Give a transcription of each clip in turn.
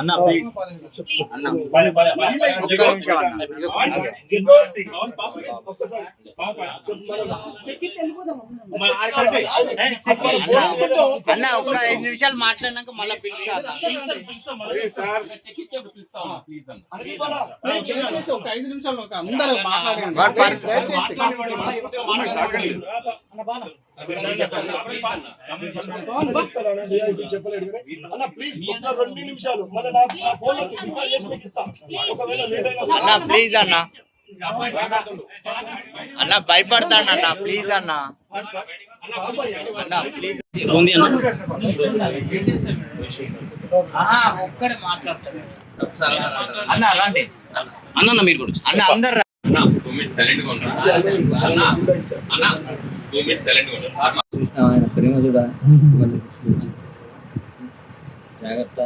అన్న ప్లీజ్ అన్న ఒక్క నిమిషం అన్న ఒక్క 5 నిమిషాలు మాట్లాడినాక మళ్ళీ ఒక 5 నిమిషాలు అందరూ మాట్లాడండి. ప్లీజ్ అన్న అన్న భయపడతాను అన్న ప్లీజ్ అన్న ఒక్కడే మాట్లాడతాను అన్న రండి అన్న మీరు కూడా అన్న అందరు అన్న 2 మినిట్స్ సైలెంట్ గా ఉన్నారు అన్న అన్న 2 మినిట్స్ సైలెంట్ గా ఉన్నారు ఆయన ప్రేమ చూడ జాగ్రత్త.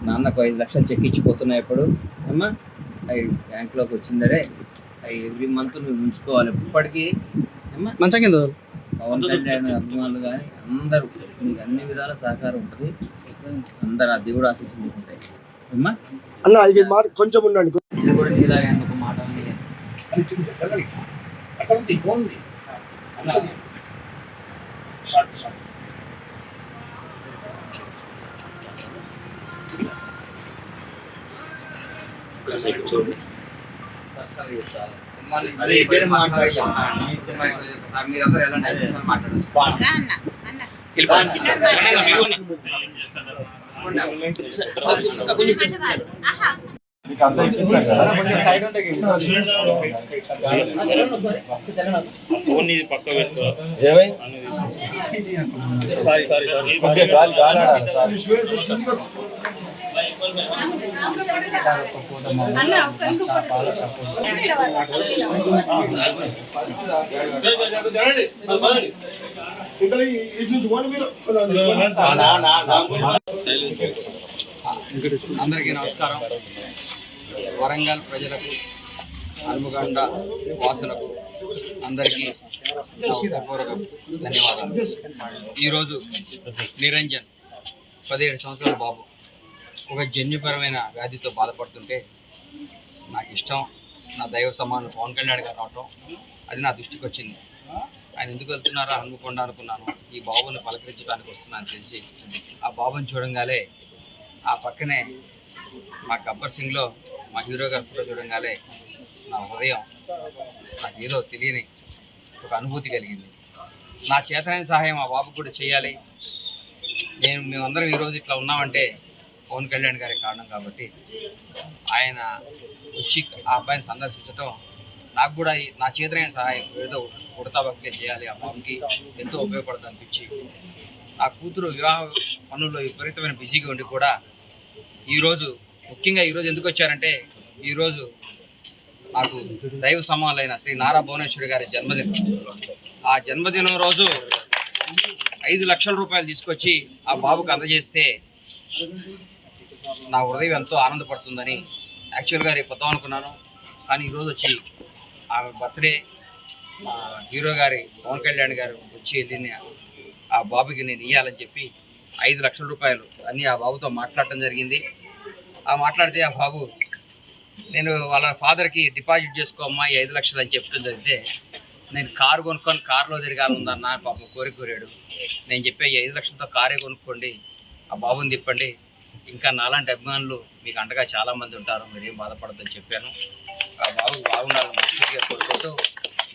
నాన్నకు 5 లక్షలు చెక్ ఇచ్చిపోతున్నాయి ఎప్పుడు అమ్మా అవి బ్యాంకులోకి వచ్చిందరే అవి ఎవ్రీ మంత్ నువ్వు ఉంచుకోవాలి ఎప్పటికీ మంచం కింద పవన్ కళ్యాణ్ అభిమానులు కానీ అందరూ నీకు అన్ని విధాల సహకారం ఉంటుంది. అందరు అది కూడా ఆశీస్సులు ఉంటాయి అమ్మా. అన్న కొంచెం ఉండండి. ఇది కూడా నీలాగే ఒక మాట మీరందరూ ఎలా మాట్లాడుస్తారు. అందరికీ నమస్కారం. వరంగల్ ప్రజలకు, హనుమకొండ వాసులకు అందరికీ హృదయపూర్వక ధన్యవాదాలు. ఈరోజు నిరంజన్ 17 సంవత్సరాల బాబు ఒక జన్యుపరమైన వ్యాధితో బాధపడుతుంటే నాకు ఇష్టం, నా దైవ సమానం పవన్ కళ్యాణ్ గారు రావటం అది నా దృష్టికి వచ్చింది. ఆయన ఎందుకు వెళ్తున్నారో అనుకోకుండా అనుకున్నాను. ఈ బాబుని పలకరించడానికి వస్తున్నాను తెలిసి ఆ బాబుని చూడంగానే ఆ పక్కనే మా గబ్బర్ సింగ్లో మా హీరో గారి ఫోటో చూడంగానే నా హృదయం నాకు ఏదో తెలియని ఒక అనుభూతి కలిగింది. నా చేతనైన సహాయం ఆ బాబుకు కూడా చేయాలి. మేమందరం ఈరోజు ఇట్లా ఉన్నామంటే పవన్ కళ్యాణ్ గారి కారణం కాబట్టి ఆయన వచ్చి ఆ అబ్బాయిని సందర్శించడం నాకు కూడా నా చేతనైన సహాయం ఏదో ఉడతా భక్తిగా చేయాలి. ఆ బాబుకి ఎంతో ఉపయోగపడుతుంది అనిపించి నా కూతురు వివాహ పనుల్లో విపరీతమైన బిజీగా ఉండి కూడా ఈరోజు ముఖ్యంగా ఈరోజు ఎందుకు వచ్చారంటే ఈరోజు నాకు దైవ సమానులైన శ్రీ నారా భువనేశ్వరి గారి జన్మదినం. ఆ జన్మదినం రోజు 5 లక్షల రూపాయలు తీసుకొచ్చి ఆ బాబుకు అందజేస్తే నా హృదయం ఎంతో ఆనందపడుతుందని యాక్చువల్గా రేపు వద్దాం అనుకున్నాను. కానీ ఈరోజు వచ్చి ఆమె బర్త్డే హీరో గారి పవన్ కళ్యాణ్ గారు వచ్చి వెళ్ళిన ఆ బాబుకి నేను ఇవ్వాలని చెప్పి 5 లక్షల రూపాయలు అన్నీ ఆ బాబుతో మాట్లాడటం జరిగింది. ఆ మాట్లాడితే ఆ బాబు నేను వాళ్ళ ఫాదర్కి డిపాజిట్ చేసుకోమ్మా ఈ 5 లక్షలు అని చెప్పడం జరిగితే నేను కారు కొనుక్కొని కారులో తిరగాలనుందన్న పాపం కోరాడు. నేను చెప్పే ఈ 5 లక్షలతో కారే కొనుక్కోండి, ఆ బాబుని తిప్పండి, ఇంకా నాలాంటి అభిమానులు మీకు అండగా చాలామంది ఉంటారు, మీరేం బాధపడద్దని చెప్పాను. ఆ బాబు బాగుండాలని మనస్ఫూర్తిగా కోరుకుంటూ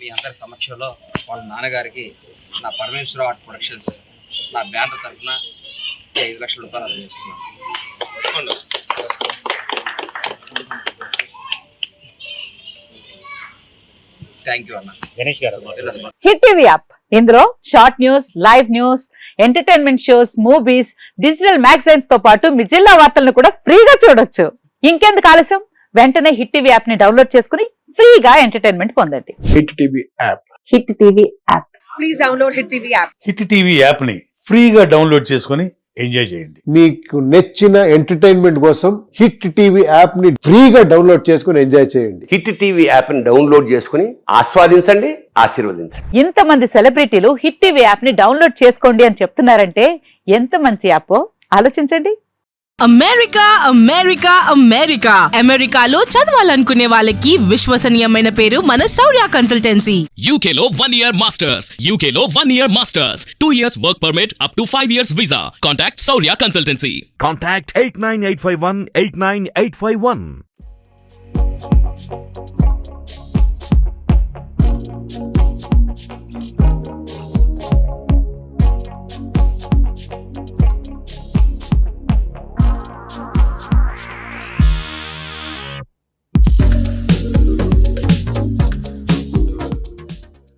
మీ అందరి సమక్షంలో వాళ్ళ నాన్నగారికి నా పరమేశ్వర ఆర్ట్ ప్రొడక్షన్స్ నా బ్యానర్ తరఫున 5 లక్షల రూపాయలు అందజేస్తున్నాను. థ్యాంక్ యూ అన్న. హిట్ టీవీ యాప్, ఇందులో short news, live news, entertainment shows, movies, digital magazines తో పాటు మీ జిల్లా వార్తలను కూడా ఫ్రీగా చూడొచ్చు. ఇంకెందుకు ఆలస్యం, వెంటనే హిట్ టీవీ యాప్ ని డౌన్లోడ్ చేసుకుని ఫ్రీగా ఎంటర్టైన్మెంట్ పొందండి. Hit TV app. Hit TV app. Please download hit TV app. Hit TV app ని ఫ్రీగా డౌన్లోడ్ చేసుకుని ఎంజాయ్ చేయండి. మీకు నచ్చిన ఎంటర్టైన్మెంట్ కోసం హిట్ టీవీ యాప్ ని ఫ్రీగా డౌన్లోడ్ చేసుకుని ఎంజాయ్ చేయండి. హిట్ టీవీ యాప్ ని డౌన్లోడ్ చేసుకుని ఆస్వాదించండి, ఆశీర్వదించండి. ఇంతమంది సెలబ్రిటీలు హిట్ టీవీ యాప్ ని డౌన్లోడ్ చేసుకోండి అని చెప్తున్నారంటే ఎంత మంచి యాప్ ఆలోచించండి. అమెరికా అమెరికా అమెరికా అమెరికాలో చదవాలనుకునే వాళ్ళకి విశ్వసనీయమైన పేరు మన శౌర్య కన్సల్టెన్సీ. UK లో 1 year masters. UK లో 1 year masters. 2 years work permit up to 5 years visa. Contact Saurya Consultancy. Contact 89851 89851.